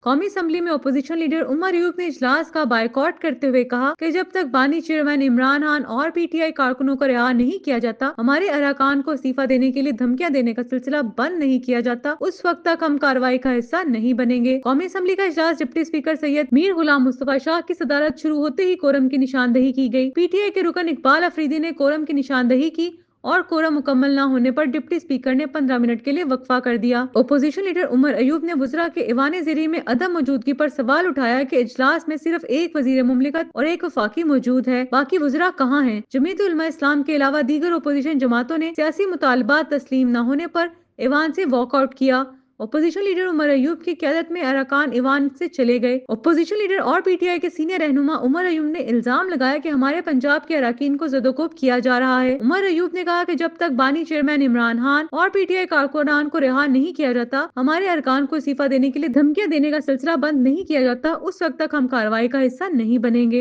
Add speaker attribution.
Speaker 1: قومی اسمبلی میں opposition leader Omar Ayub نے اجلاس کا بائیکاٹ کرتے ہوئے کہا کہ جب تک بانی چیئرمین عمران خان اور پی ٹی آئی کارکنوں کو رہا نہیں کیا جاتا، ہمارے اراکین کو استعفی دینے کے لیے دھمکیاں دینے کا سلسلہ بند نہیں کیا جاتا، اس وقت تک ہم کارروائی کا حصہ نہیں بنیں گے۔ قومی اسمبلی کا اجلاس ڈپٹی اسپیکر سید میر غلام مصطفیٰ شاہ کی صدارت شروع ہوتے ہی کورم کی نشاندہی کی گئی۔ پی ٹی آئی کے رکن اقبال افریدی نے کورم کی نشاندہی کی اور کورم مکمل نہ ہونے پر ڈپٹی اسپیکر نے 15 منٹ کے لیے وقفہ کر دیا۔ اپوزیشن لیڈر عمر ایوب نے وزراء کے ایوان زیریں میں عدم موجودگی پر سوال اٹھایا کہ اجلاس میں صرف ایک وزیر مملکت اور ایک وفاقی موجود ہے، باقی وزراء کہاں ہیں؟ جمعیت علماء اسلام کے علاوہ دیگر اپوزیشن جماعتوں نے سیاسی مطالبات تسلیم نہ ہونے پر ایوان سے واک آؤٹ کیا۔ اپوزیشن لیڈر عمر ایوب کی قیادت میں اراکین ایوان سے چلے گئے۔ اپوزیشن لیڈر اور پی ٹی آئی کے سینئر رہنما عمر ایوب نے الزام لگایا کہ ہمارے پنجاب کے اراکین کو زدوکوب کیا جا رہا ہے۔ عمر ایوب نے کہا کہ جب تک بانی چیئرمین عمران خان اور پی ٹی آئی کارکنان کو رہا نہیں کیا جاتا، ہمارے ارکان کو استعفی دینے کے لیے دھمکیاں دینے کا سلسلہ بند نہیں کیا جاتا، اس وقت تک ہم کارروائی کا حصہ نہیں بنیں گے۔